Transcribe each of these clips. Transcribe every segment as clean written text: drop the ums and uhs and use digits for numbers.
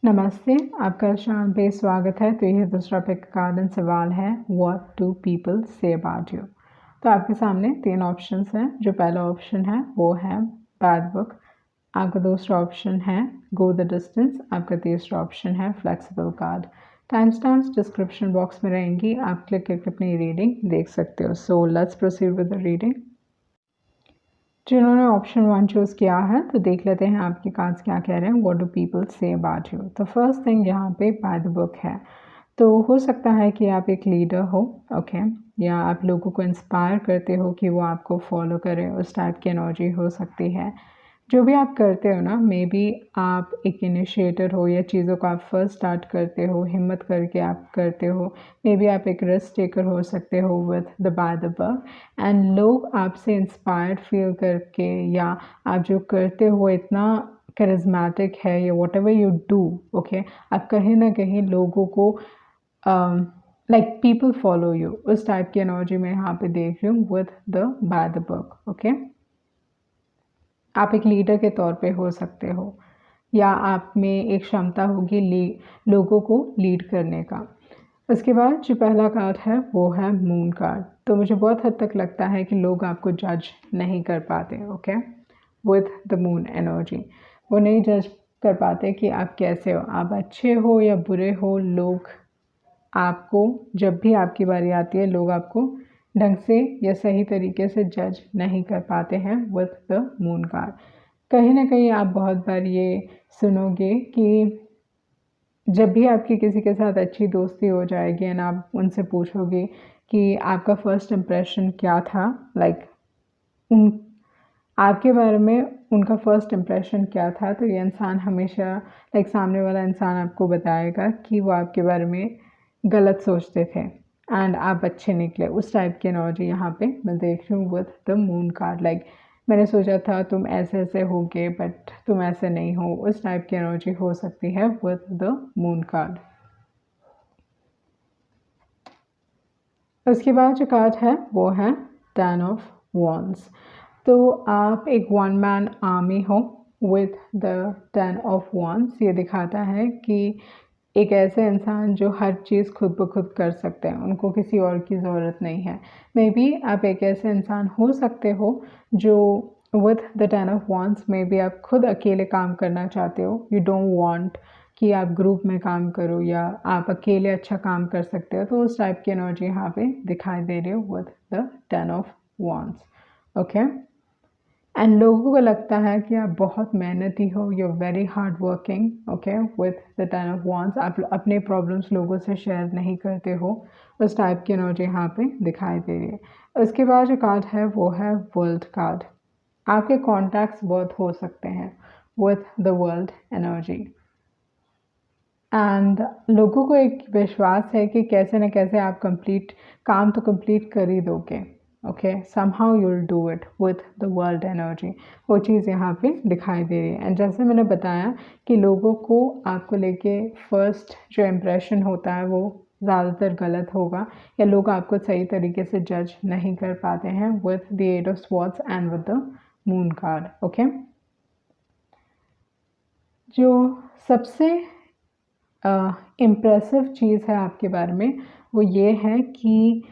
नमस्ते, आपका शाम पे स्वागत है। तो यह दूसरा पिक कार्डन सवाल है, what do people say about you. तो आपके सामने 3 ऑप्शंस हैं। जो पहला ऑप्शन है वो है बैड बुक, आपका दूसरा ऑप्शन है गो द डिस्टेंस, आपका तीसरा ऑप्शन है flexible card. Time stamps description box में रहेंगी, आप क्लिक करके अपनी रीडिंग देख सकते हो। So let's proceed with the reading. जिन्होंने ऑप्शन 1 चूज़ किया है तो देख लेते हैं आपके कार्ड्स क्या कह रहे हैं। What do people say about you. तो फर्स्ट थिंग यहाँ पे बाय द बुक है। तो हो सकता है कि आप एक लीडर हो, ओके, या आप लोगों को इंस्पायर करते हो कि वो आपको फॉलो करें, उस टाइप की एनर्जी हो सकती है। जो भी आप करते हो ना, मे बी आप एक इनिशिएटर हो या चीज़ों को आप फर्स्ट स्टार्ट करते हो, हिम्मत करके आप करते हो। मे बी आप एक रिस्क टेकर हो सकते हो with the by the book, and लोग आपसे इंस्पायर्ड फील करके, या आप जो करते हो इतना करिज्मेटिक है, या what ever you do, okay, आप कहीं ना कहीं लोगों को लाइक पीपल फॉलो यू, उस टाइप की एनर्जी मैं यहाँ पे देख रही हूँ with the by the book, okay. आप एक लीडर के तौर पे हो सकते हो, या आप में एक क्षमता होगी लोगों को लीड करने का। उसके बाद जो पहला कार्ड है वो है मून कार्ड। तो मुझे बहुत हद तक लगता है कि लोग आपको जज नहीं कर पाते, okay, with the moon energy. वो नहीं जज कर पाते कि आप कैसे हो, आप अच्छे हो या बुरे हो। लोग आपको, जब भी आपकी बारी आती है, लोग आपको ढंग से या सही तरीके से जज नहीं कर पाते हैं विथ द मून कार्ड। कहीं ना कहीं आप बहुत बार ये सुनोगे कि जब भी आपकी किसी के साथ अच्छी दोस्ती हो जाएगी एंड आप उनसे पूछोगे कि आपका फर्स्ट इम्प्रेशन क्या था, लाइक उन आपके बारे में उनका फर्स्ट इम्प्रेशन क्या था, तो ये इंसान हमेशा, लाइक सामने वाला इंसान आपको बताएगा कि वो आपके बारे में गलत सोचते थे एंड आप अच्छे निकले। उस टाइप की एनर्जी यहाँ पे मैं देख रही हूँ with the moon card. Like मैंने सोचा था तुम ऐसे ऐसे होगे बट तुम ऐसे नहीं हो, उस टाइप की एनर्जी हो सकती है विथ द मून कार्ड। उसके बाद जो कार्ड है वो है 10 ऑफ वॉन्ड्स। तो आप एक वन मैन आर्मी हो विथ द 10 ऑफ वॉन्ड्स। ये दिखाता है कि एक ऐसे इंसान जो हर चीज़ खुद ब खुद कर सकते हैं, उनको किसी और की ज़रूरत नहीं है। मे बी आप एक ऐसे इंसान हो सकते हो जो विथ द 10 ऑफ वॉन्ड्स में भी आप खुद अकेले काम करना चाहते हो। यू डोंट वांट कि आप ग्रुप में काम करो, या आप अकेले अच्छा काम कर सकते हो। तो उस टाइप की एनर्जी यहाँ पे दिखाई दे रही हो with the 10 of wands, okay. And लोगों को लगता है कि आप बहुत मेहनती हो, you are very hard working, okay, with the 10 of wands. आप अपने प्रॉब्लम्स लोगों से शेयर नहीं करते हो, उस टाइप की एनर्जी यहाँ पे दिखाई दे रही है। उसके बाद जो कार्ड है वो है वर्ल्ड कार्ड। आपके कॉन्टैक्ट्स बहुत हो सकते हैं with the world energy, and लोगों को एक विश्वास है कि कैसे न कैसे आप काम तो कंप्लीट कर ही दोगे, okay, somehow you will do it with the world energy. वो चीज़ यहाँ पे दिखाई दे रही है। एंड जैसे मैंने बताया कि लोगों को आपको लेके फर्स्ट जो इम्प्रेशन होता है वो ज़्यादातर गलत होगा, या लोग आपको सही तरीके से जज नहीं कर पाते हैं with the 8 of swords and with the moon card, okay. जो सबसे इम्प्रेसिव चीज़ है आपके बारे में वो ये है कि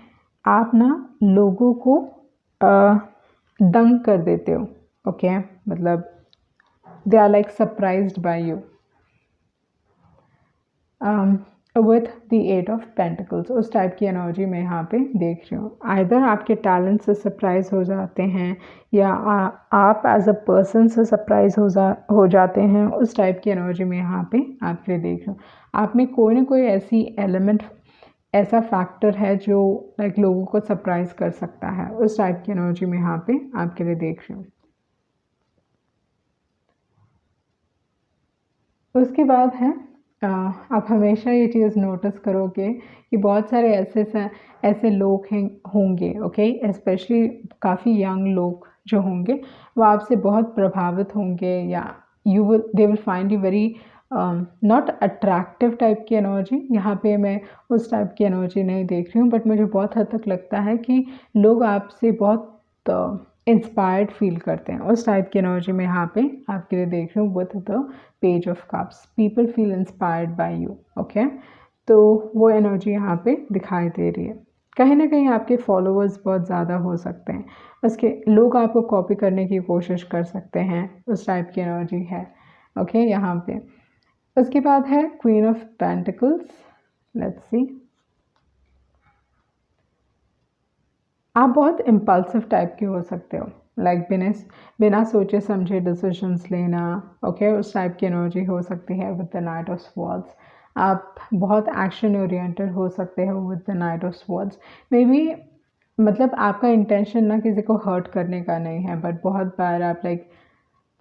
आप ना लोगों को दंग कर देते हो, ओके, मतलब they are like surprised by you with the 8 of pentacles. उस टाइप की एनर्जी मैं यहाँ पे देख रही हूँ। आइदर आपके टैलेंट से सरप्राइज हो जाते हैं, या आप एज अ पर्सन से सरप्राइज हो जाते हैं। उस टाइप की एनर्जी मैं यहाँ पे आपके लिए देख रही हूँ। आप में कोई ना कोई ऐसी एलिमेंट, ऐसा फैक्टर है जो लाइक लोगों को सरप्राइज कर सकता है। उस टाइप की एनर्जी मैं यहाँ पे आपके लिए देख रही हूँ। उसके बाद है आप हमेशा ये चीज़ नोटिस करोगे कि बहुत सारे ऐसे लोग होंगे, ओके, स्पेशली काफ़ी यंग लोग जो होंगे वो आपसे बहुत प्रभावित होंगे, या they will find you very not attractive type की एनर्जी। यहाँ पे मैं उस टाइप की एनर्जी नहीं देख रही हूँ, बट मुझे बहुत हद तक लगता है कि लोग आपसे बहुत इंस्पायर्ड फील करते हैं, उस टाइप की एनर्जी में यहाँ पे आपके लिए देख रही हूँ with the page of cups. People feel inspired by you, okay. तो वो एनर्जी यहाँ पे दिखाई दे रही है। कहीं ना कहीं आपके फॉलोअर्स बहुत ज़्यादा हो सकते हैं, उसके लोग आपको कॉपी करने की कोशिश कर सकते हैं, उस टाइप की एनर्जी है, ओके यहाँ पे। उसके बाद है queen of pentacles. Let's see, आप बहुत इम्पल्सिव टाइप के हो सकते हो, लाइक बिना सोचे समझे डिसीजंस लेना, ओके उस टाइप की एनर्जी हो सकती है with the knight of swords. आप बहुत एक्शन ओरिएंटेड हो सकते हो with the knight of swords. May be मतलब आपका इंटेंशन ना किसी को हर्ट करने का नहीं है, बट बहुत बार आप लाइक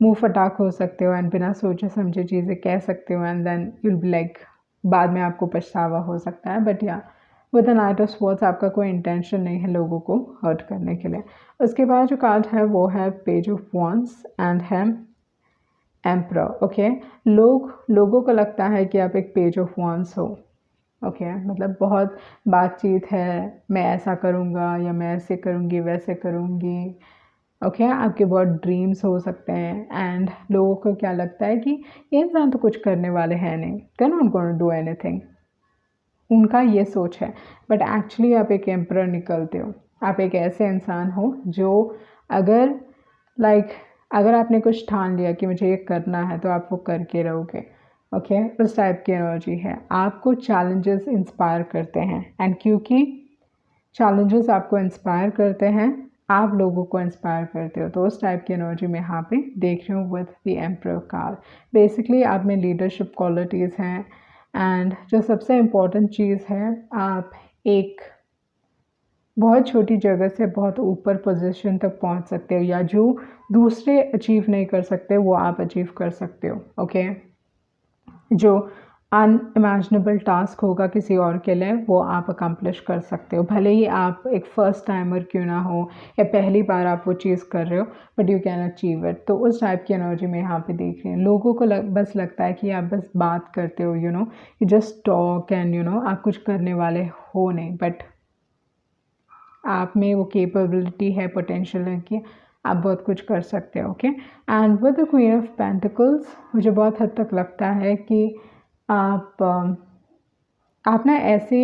मुंह फटाक हो सकते हो एंड बिना सोचे समझे चीज़ें कह सकते हो and then you'll be like बाद में आपको पछतावा हो सकता है। बट या with the knight of swords आपका कोई इंटेंशन नहीं है लोगों को हर्ट करने के लिए। उसके बाद जो कार्ड है वो है पेज ऑफ वॉन्ड्स एंड है एम्परर, ओके। लोगों को लगता है कि आप एक पेज ऑफ वॉन्ड्स हो, ओके मतलब बहुत बातचीत है, मैं ऐसा करूँगा या मैं ऐसे करूँगी वैसे करूँगी, ओके आपके बहुत ड्रीम्स हो सकते हैं एंड लोगों को क्या लगता है कि ये इंसान तो कुछ करने वाले हैं नहीं, they not gonna do anything, उनका ये सोच है। बट एक्चुअली आप एक एम्परर निकलते हो, आप एक ऐसे इंसान हो जो अगर अगर आपने कुछ ठान लिया कि मुझे ये करना है तो आप वो करके रहोगे, ओके उस टाइप की एनर्जी है। आपको चैलेंजेस इंस्पायर करते हैं एंड क्योंकि चैलेंजेस आपको इंस्पायर करते हैं, आप लोगों को इंस्पायर करते हो, तो उस टाइप की एनर्जी में यहाँ पे देख रही हूँ with the emperor card. Basically आप में लीडरशिप क्वालिटीज़ हैं एंड जो सबसे इम्पॉर्टेंट चीज़ है, आप एक बहुत छोटी जगह से बहुत ऊपर पोजीशन तक पहुंच सकते हो, या जो दूसरे अचीव नहीं कर सकते वो आप अचीव कर सकते हो, ओके। जो अनइमेजिनेबल टास्क होगा किसी और के लिए वो आप अकम्प्लिश कर सकते हो, भले ही आप एक फ़र्स्ट टाइमर क्यों ना हो या पहली बार आप वो चीज़ कर रहे हो, but you can achieve it. तो उस टाइप की एनर्जी में यहाँ पे देख रही हूँ। लोगों को बस लगता है कि आप बस बात करते हो, you know you just talk and you know आप कुछ करने वाले हो नहीं, बट आप में वो कैपेबिलिटी है, पोटेंशियल है कि आप बहुत कुछ कर सकते हो, okay. And with the queen of pentacles मुझे बहुत हद तक लगता है कि आप ना ऐसे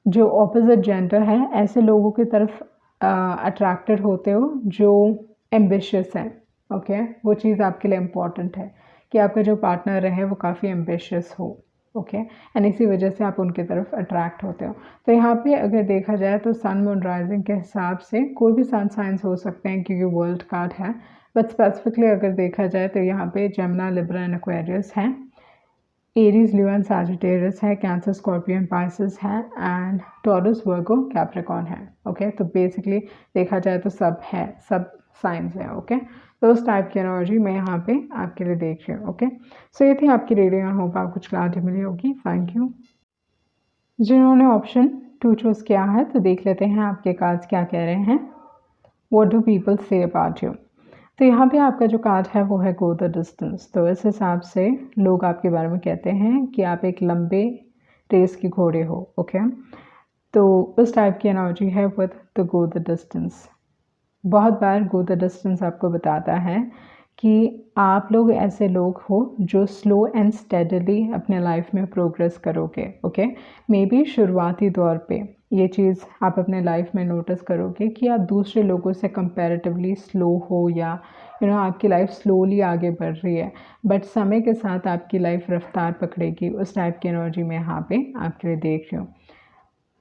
जो ऑपोजिट जेंडर है ऐसे लोगों की तरफ अट्रैक्टेड होते हो जो एम्बिशियस है, ओके। वो चीज़ आपके लिए इम्पॉर्टेंट है कि आपका जो पार्टनर है वो काफ़ी एम्बिशियस हो, ओके एंड इसी वजह से आप उनकी तरफ अट्रैक्ट होते हो। तो यहाँ पे अगर देखा जाए तो सन मून राइजिंग के हिसाब से कोई भी सन साइंस हो सकते हैं क्योंकि वर्ल्ड कार्ड है, बट स्पेसिफिकली अगर देखा जाए तो यहाँ पे जमुना, लिब्रा एंड एक्वेरियस हैं, एरीज, लियो एंड सैजिटेरियस है, कैंसर, स्कॉर्पियो एंड पाइसेस है एंड टॉरस, वर्गो, कैप्रिकॉर्न है, ओके। तो बेसिकली देखा जाए तो सब है, सब साइंस है, ओके। तो उस टाइप की एनर्जी मैं यहाँ पे आपके लिए देख रही हूँ, ओके। सो ये थी आपकी रीडिंग, आई होप आपको कुछ क्लैरिटी मिली होगी। Thank you. जिन्होंने ऑप्शन 2 चूज़ किया है तो देख लेते हैं आपके कार्ड्स क्या कह रहे हैं। What do people say about you. तो यहाँ पे आपका जो कार्ड है वो है गो द डिस्टेंस। तो इस हिसाब से लोग आपके बारे में कहते हैं कि आप एक लंबे रेस के घोड़े हो, ओके। तो उस टाइप की एनर्जी है with the go the distance. बहुत बार गो द डिस्टेंस आपको बताता है कि आप लोग ऐसे लोग हो जो स्लो एंड स्टेडली अपने लाइफ में प्रोग्रेस करोगे, ओके। मे बी शुरुआती दौर पे ये चीज़ आप अपने लाइफ में नोटिस करोगे कि आप दूसरे लोगों से कंपैरेटिवली स्लो हो या यू नो आपकी लाइफ स्लोली आगे बढ़ रही है, बट समय के साथ आपकी लाइफ रफ्तार पकड़ेगी। उस टाइप की एनर्जी में यहाँ पे आपके लिए देख रही हूँ।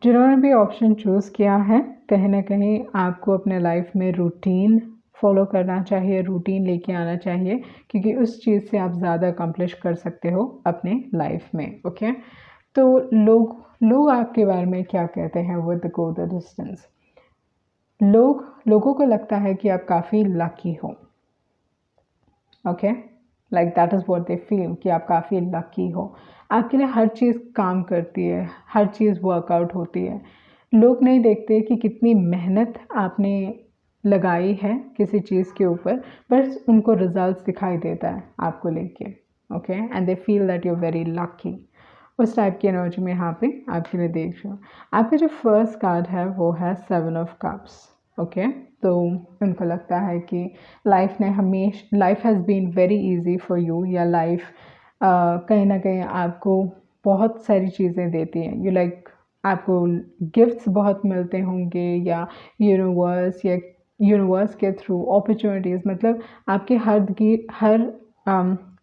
जिन्होंने भी ऑप्शन चूज़ किया है, कहीं ना कहीं आपको अपने लाइफ में रूटीन फॉलो करना चाहिए, रूटीन लेके आना चाहिए, क्योंकि उस चीज़ से आप ज़्यादा अकम्प्लिश कर सकते हो अपने लाइफ में, ओके। तो लोग आपके बारे में क्या कहते हैं विद गो द डिस्टेंस। लोगों को लगता है कि आप काफ़ी लकी हो, okay, like that is what they feel कि आप काफ़ी लकी हो। आपके लिए हर चीज़ काम करती है, हर चीज़ वर्कआउट होती है। लोग नहीं देखते कि कितनी मेहनत आपने लगाई है किसी चीज़ के ऊपर, बस उनको रिजल्ट्स दिखाई देता है आपको लेके, okay, and they feel that you very lucky. उस टाइप की एनर्जी में यहाँ पे आपके लिए देख रही हूँ। आपका जो फर्स्ट कार्ड है वो है 7 ऑफ कप्स, ओके। तो उनको लगता है कि life has been very easy for you, या लाइफ कहीं ना कहीं आपको बहुत सारी चीज़ें देती हैं। यू लाइक आपको गिफ्ट्स बहुत मिलते होंगे, या यूनिवर्स के थ्रू अपॉर्चुनिटीज़, मतलब आपके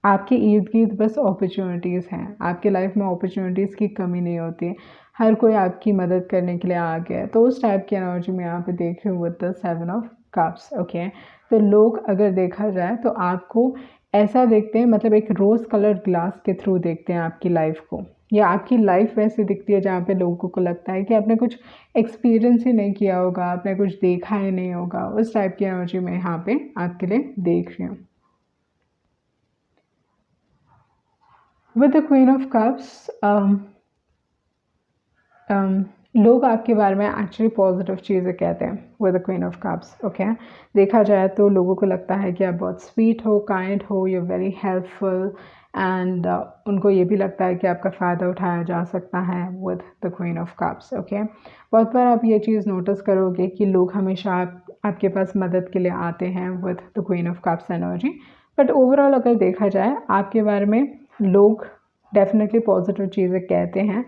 आपके इर्द गिर्द बस अपॉर्चुनिटीज़ हैं। आपके लाइफ में अपॉर्चुनिटीज़ की कमी नहीं होती, हर कोई आपकी मदद करने के लिए आ गया है। तो उस टाइप की एनर्जी में यहाँ पे देख रही हूँ with the 7 of cups. Okay, तो लोग अगर देखा जाए तो आपको ऐसा देखते हैं, मतलब एक रोज़ कलर्ड ग्लास के थ्रू देखते हैं आपकी लाइफ को, या आपकी लाइफ वैसे दिखती है जहाँ पे लोगों को लगता है कि आपने कुछ एक्सपीरियंस ही नहीं किया होगा, आपने कुछ देखा ही नहीं होगा। उस टाइप की एनर्जी में यहाँ पे आपके लिए देख रही हूँ। With the queen of cups, लोग आपके बारे में एक्चुअली पॉजिटिव चीज़ें कहते हैं with the queen of cups. Okay, देखा जाए तो लोगों को लगता है कि आप बहुत स्वीट हो, काइंड हो, यू वेरी हेल्पफुल, एंड उनको ये भी लगता है कि आपका फ़ायदा उठाया जा सकता है with the queen of cups. Okay, बहुत बार आप ये चीज़ नोटिस करोगे कि लोग हमेशा आपके पास मदद के लिए आते हैं with the queen of cups energy. But overall अगर देखा जाए आपके बारे में लोग डेफिनेटली पॉजिटिव चीज़ें कहते हैं,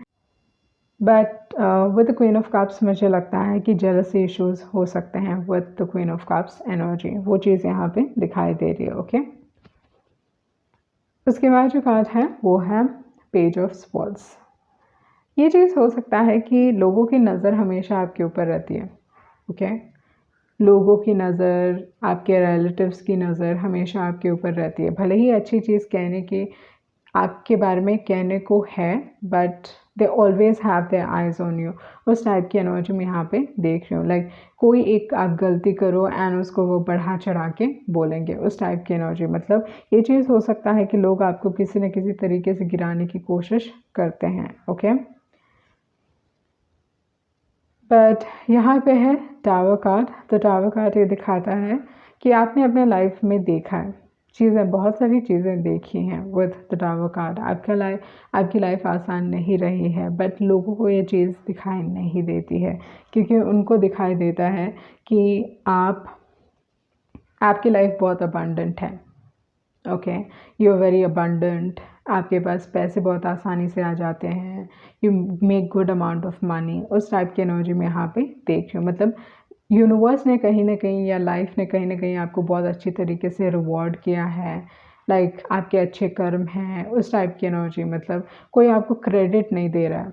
but with the queen of cups मुझे लगता है कि जेलसी इश्यूज हो सकते हैं with the queen of cups energy, वो चीज़ यहाँ पे दिखाई दे रही है। ओके, उसके बाद जो कार्ड है वो है पेज ऑफ स्वॉर्ड्स। ये चीज़ हो सकता है कि लोगों की नज़र हमेशा आपके ऊपर रहती है। ओके, लोगों की नज़र, आपके रिलेटिव्स की नज़र हमेशा आपके ऊपर रहती है। भले ही अच्छी चीज़ कहने की आपके बारे में कहने को है, but they always have their eyes on you. उस टाइप की एनर्जी में यहाँ पे देख रही हूँ। लाइक कोई एक आप गलती करो एंड उसको वो बढ़ा चढ़ा के बोलेंगे, उस टाइप की एनर्जी। मतलब ये चीज़ हो सकता है कि लोग आपको किसी न किसी तरीके से गिराने की कोशिश करते हैं। ओके, बट यहाँ पे है टावर कार्ड। तो टावर कार्ड ये दिखाता है कि आपने अपने लाइफ में देखा है चीज़ें, बहुत सारी चीज़ें देखी हैं विद द टावर कार्ड। आपकी लाइफ आसान नहीं रही है, बट लोगों को ये चीज़ दिखाई नहीं देती है, क्योंकि उनको दिखाई देता है कि आपकी लाइफ बहुत अबंडेंट है। Okay, you are very abundant, आपके पास पैसे बहुत आसानी से आ जाते हैं, you make good amount of money. उस टाइप की एनर्जी में यहाँ पे देख रही हूँ। मतलब यूनिवर्स ने कहीं ना कहीं, या लाइफ ने कहीं ना कहीं आपको बहुत अच्छी तरीके से रिवॉर्ड किया है। लाइक आपके अच्छे कर्म हैं, उस टाइप की एनर्जी। मतलब कोई आपको क्रेडिट नहीं दे रहा है,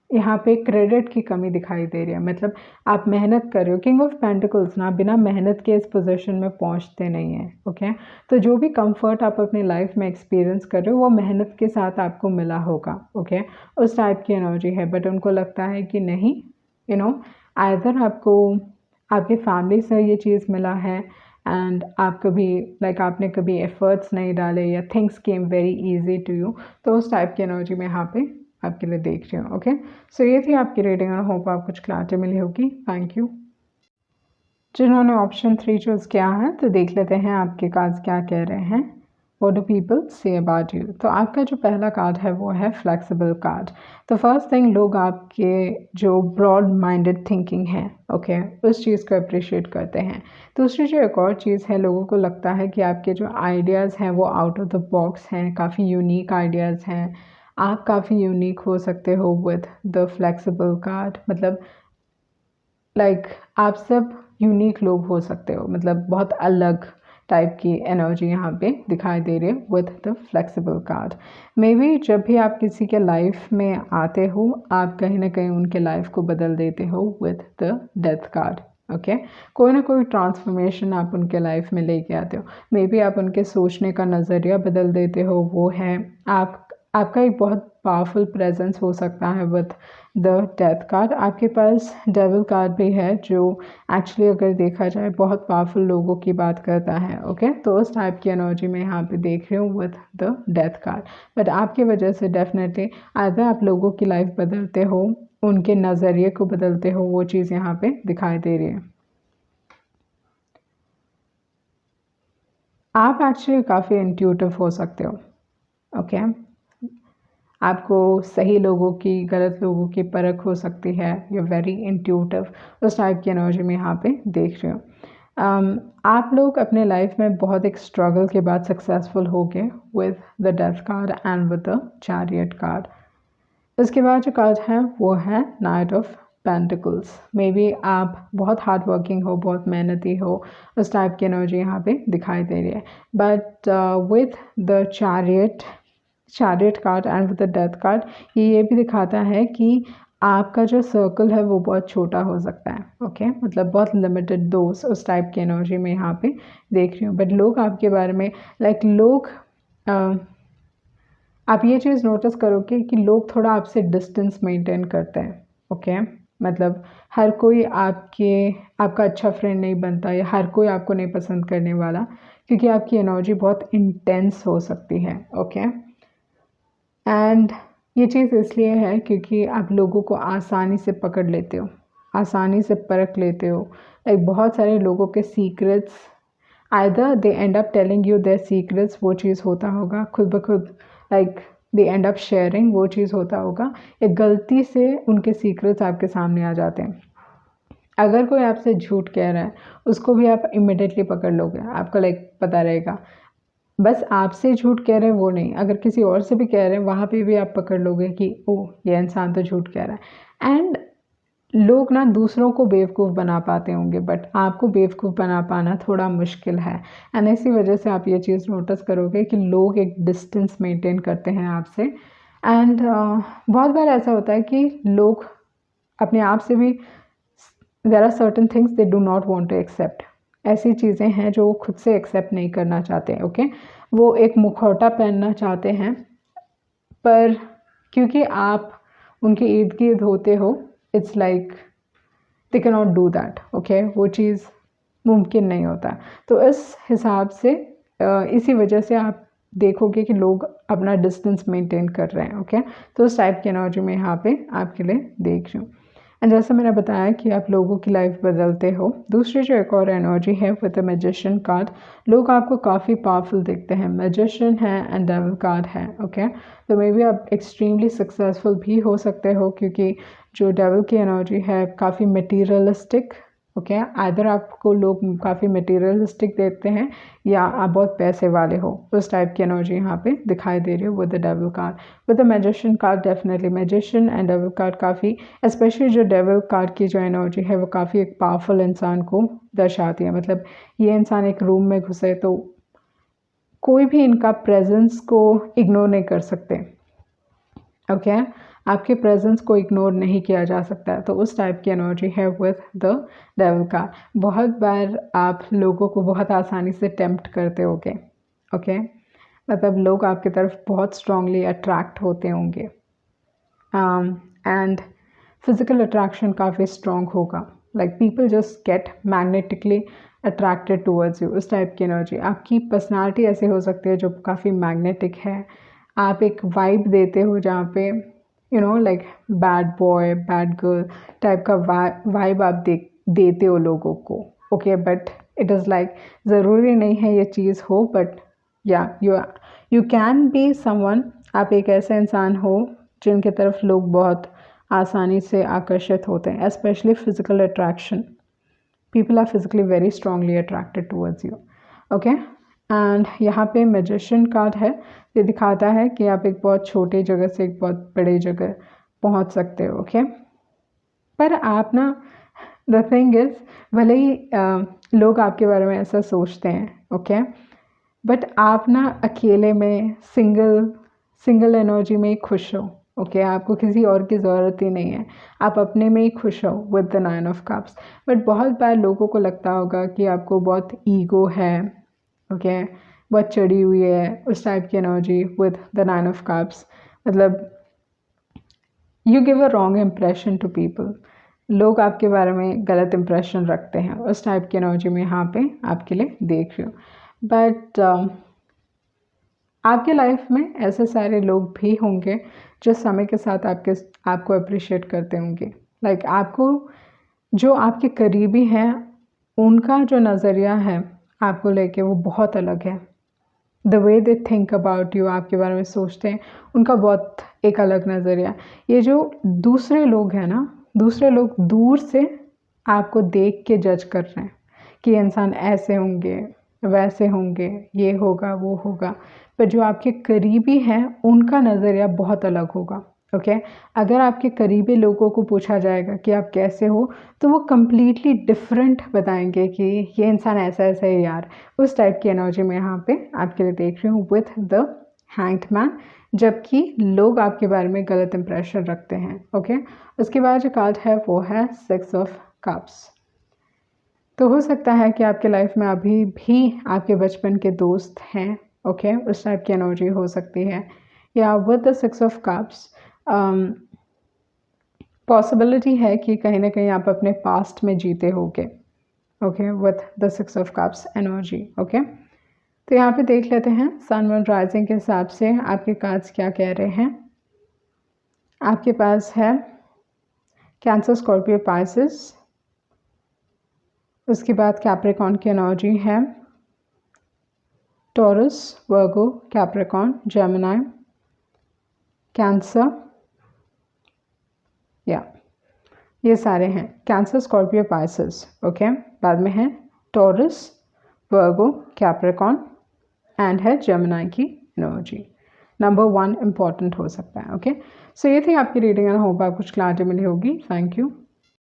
यहाँ पे क्रेडिट की कमी दिखाई दे रही है। मतलब आप मेहनत कर रहे हो। किंग ऑफ पेंटिकल्स ना बिना मेहनत के इस पोजीशन में पहुँचते नहीं हैं। ओके, तो जो भी कंफर्ट आप अपनी लाइफ में एक्सपीरियंस कर रहे हो वो मेहनत के साथ आपको मिला होगा। ओके, उस टाइप की एनर्जी है। बट उनको लगता है कि नहीं, आइदर आपको आपकी फैमिली से ये चीज़ मिला है, एंड आप कभी आपने कभी एफर्ट्स नहीं डाले, या things came very easy to you. तो उस टाइप की एनर्जी में यहाँ पे आपके लिए देख रही हूँ। ओके, सो ये थी आपकी रीडिंग, और होप आप कुछ क्लैरिटी मिली होगी। Thank you. जिन्होंने ऑप्शन 3 चूज़ किया है, तो देख लेते हैं आपके कार्ड्स क्या कह रहे हैं। What do people say about you. तो आपका जो पहला कार्ड है वो है फ्लेक्सिबल कार्ड। तो फर्स्ट थिंग, लोग आपके जो ब्रॉड माइंडेड थिंकिंग है, ओके, उस चीज़ को अप्रिशिएट करते हैं। दूसरी जो एक और चीज़ है, लोगों को लगता है कि आपके जो आइडियाज़ हैं वो आउट ऑफ द बॉक्स हैं, काफ़ी यूनिक आइडियाज़ हैं। आप काफ़ी यूनिक हो सकते हो विद द फ्लेक्सिबल कार्ड। मतलब आप सब यूनिक लोग हो सकते हो, मतलब बहुत अलग टाइप की एनर्जी यहाँ पे दिखाई दे रही है with the flexible card. May be जब भी आप किसी के लाइफ में आते हो, आप कहीं ना कहीं उनके लाइफ को बदल देते हो with the death card. Okay, कोई ना कोई ट्रांसफॉर्मेशन आप उनके लाइफ में लेके आते हो। मे बी आप उनके सोचने का नज़रिया बदल देते हो। वो है आपका एक बहुत पावरफुल प्रेजेंस हो सकता है विद द डेथ कार्ड। आपके पास डेविल कार्ड भी है, जो एक्चुअली अगर देखा जाए बहुत पावरफुल लोगों की बात करता है। ओके, तो उस टाइप की एनर्जी में यहाँ पे देख रही हूँ with the death card. But आपकी वजह से डेफिनेटली आइदर आप लोगों की लाइफ बदलते हो, उनके नज़रिए को बदलते हो, वो चीज़ यहाँ पे दिखाई दे रही है। आप एक्चुअली काफ़ी इंट्यूटिव हो सकते हो। ओके, आपको सही लोगों की, गलत लोगों की परख हो सकती है। यू वेरी इंट्यूटिव, उस टाइप की एनर्जी में यहाँ पे देख रही हूँ। आप लोग अपने लाइफ में बहुत एक स्ट्रगल के बाद सक्सेसफुल हो गए with the death card and with the chariot card. उसके बाद जो कार्ड है वो है night of pentacles. May be आप बहुत हार्ड वर्किंग हो, बहुत मेहनती हो, उस टाइप की एनर्जी यहाँ पे दिखाई दे रही है। But with the chariot card and with the death card ये भी दिखाता है कि आपका जो सर्कल है वो बहुत छोटा हो सकता है। ओके मतलब बहुत लिमिटेड दोस्त, उस टाइप की एनर्जी में यहाँ पे देख रही हूँ। बट लोग आपके बारे में लोग आप ये चीज़ नोटिस करोगे कि लोग थोड़ा आपसे डिस्टेंस मेंटेन करते हैं। ओके मतलब हर कोई आपका अच्छा फ्रेंड नहीं बनता, या हर कोई आपको नहीं पसंद करने वाला, क्योंकि आपकी एनर्जी बहुत इंटेंस हो सकती है। ओके एंड ये चीज़ इसलिए है क्योंकि आप लोगों को आसानी से पकड़ लेते हो, आसानी से परख लेते हो। बहुत सारे लोगों के secrets, either they end up telling you their secrets, वो चीज़ होता होगा खुद ब खुद, दे एंड अप शेयरिंग, वो चीज़ होता होगा, या गलती से उनके सीक्रेट्स आपके सामने आ जाते हैं। अगर कोई आपसे झूठ कह रहा है उसको भी आप इमिडिएटली पकड़ लोगे, आपको पता रहेगा। बस आपसे झूठ कह रहे हैं वो नहीं, अगर किसी और से भी कह रहे हैं वहाँ पे भी आप पकड़ लोगे कि ओह ये इंसान तो झूठ कह रहा है। एंड लोग ना दूसरों को बेवकूफ़ बना पाते होंगे, बट आपको बेवकूफ़ बना पाना थोड़ा मुश्किल है। एंड इसी वजह से आप ये चीज़ नोटिस करोगे कि लोग एक डिस्टेंस मेंटेन करते हैं आपसे। एंड बहुत बार ऐसा होता है कि लोग अपने आप से भी, there are certain things they do not want to accept. ऐसी चीज़ें हैं जो वो खुद से एक्सेप्ट नहीं करना चाहते हैं। ओके वो एक मुखौटा पहनना चाहते हैं, पर क्योंकि आप उनके इर्द गिर्द होते हो, it's they can not do that. Okay वो चीज़ मुमकिन नहीं होता। तो इस हिसाब से इसी वजह से आप देखोगे कि लोग अपना डिस्टेंस मेंटेन कर रहे हैं। ओके तो उस टाइप की एनर्जी में यहाँ पे आपके लिए देख रही हूँ। एंड जैसा मैंने बताया कि आप लोगों की लाइफ बदलते हो। दूसरी जो एक और एनर्जी है विद द मैजिशियन कार्ड, लोग आपको काफ़ी पावरफुल दिखते हैं। मैजिशियन है एंड डेविल कार्ड है। ओके तो मे बी आप एक्सट्रीमली सक्सेसफुल भी हो सकते हो, क्योंकि जो डेविल की एनर्जी है काफ़ी मटीरियलिस्टिक। ओके आइदर आपको लोग काफ़ी मटीरियलिस्टिक देखते हैं या आप बहुत पैसे वाले हो, उस टाइप की एनर्जी यहाँ पे दिखाई दे रही है with the devil card. With the magician card definitely magician and devil card काफ़ी, स्पेशली जो डेविल कार्ड की जो एनर्जी है वो काफ़ी एक पावरफुल इंसान को दर्शाती है। मतलब ये इंसान एक रूम में घुसे तो कोई भी इनका प्रेजेंस को इग्नोर नहीं कर सकते। ओके आपके प्रेजेंस को इग्नोर नहीं किया जा सकता है। तो उस टाइप की एनर्जी है विद द डेविल का। बहुत बार आप लोगों को बहुत आसानी से टेम्प्ट करते होगे। ओके मतलब लोग आपकी तरफ बहुत स्ट्रांगली अट्रैक्ट होते होंगे, एंड फिजिकल अट्रैक्शन काफ़ी स्ट्रांग होगा। People just get magnetically attracted towards you, उस टाइप की एनर्जी। आपकी पर्सनालिटी ऐसे हो सकती है जो काफ़ी मैग्नेटिक है। आप एक वाइब देते हो जहाँ पे bad boy bad girl type का वाइब आप देते हो लोगों को। ओके बट इट इज़ ज़रूरी नहीं है ये चीज़ हो, बट या यू कैन बी समवन। आप एक ऐसा इंसान हो जिनके तरफ लोग बहुत आसानी से आकर्षित होते हैं, specially physical attraction. People are physically very strongly attracted towards you. Okay and यहाँ पे मैजिशियन कार्ड है, ये दिखाता है कि आप एक बहुत छोटी जगह से एक बहुत बड़ी जगह पहुँच सकते हो। ओके पर आप ना, द थिंग इज़, भले ही लोग आपके बारे में ऐसा सोचते हैं, ओके बट आप ना अकेले में सिंगल एनर्जी में ही खुश हो। ओके आपको किसी और की ज़रूरत ही नहीं है, आप अपने में ही खुश हो with the 9 of cups. But बहुत बार लोगों को लगता होगा कि आपको बहुत ईगो है, ओके बहुत चढ़ी हुई है, उस टाइप की energy with the 9 of cups. मतलब you give a wrong impression to people, लोग आपके बारे में गलत इम्प्रेशन रखते हैं, उस टाइप की एनर्जी में यहाँ पे आपके लिए देख रही हूँ। बट आपके लाइफ में ऐसे सारे लोग भी होंगे जो समय के साथ आपको अप्रिशिएट करते होंगे। आपको जो आपके करीबी हैं उनका जो नज़रिया है आपको लेके वो बहुत अलग है। The way they think about you, आपके बारे में सोचते हैं, उनका बहुत एक अलग नज़रिया। ये जो दूसरे लोग हैं ना, दूसरे लोग दूर से आपको देख के जज कर रहे हैं कि इंसान ऐसे होंगे, वैसे होंगे, ये होगा, वो होगा, पर जो आपके करीबी हैं उनका नज़रिया बहुत अलग होगा। ओके अगर आपके करीबी लोगों को पूछा जाएगा कि आप कैसे हो, तो वो कम्प्लीटली डिफरेंट बताएंगे कि ये इंसान ऐसा ऐसा है यार। उस टाइप की एनर्जी में यहाँ पे आपके लिए देख रही हूँ विथ द हैंग्ड मैन, जबकि लोग आपके बारे में गलत इंप्रेशन रखते हैं। ओके उसके बाद जो कार्ड है वो है 6 ऑफ कप्स। तो हो सकता है कि आपके लाइफ में अभी भी आपके बचपन के दोस्त हैं। ओके उस टाइप की एनर्जी हो सकती है, या with the 6 of cups possibility है कि कहीं ना कहीं आप अपने पास्ट में जीते होगे। Okay with the 6 of cups energy. Okay तो यहाँ पे देख लेते हैं सन मून राइजिंग के हिसाब से आपके कार्ड्स क्या कह रहे हैं। आपके पास है कैंसर, स्कॉर्पियो, पाइसेस। उसके बाद कैप्रिकॉर्न की एनर्जी है टॉरस, वर्गो, कैप्रिकॉर्न, जेमिनी, कैंसर, या ये सारे हैं कैंसर, स्कॉर्पियो, पाइसेस। ओके बाद में है टॉरस, वर्गो, कैप्रिकॉर्न एंड है जेमिनी की एनर्जी। नंबर 1 इम्पॉर्टेंट हो सकता है। ओके सो ये थी आपकी रीडिंग एंड होप आपको कुछ क्लैरिटी मिली होगी। Thank you.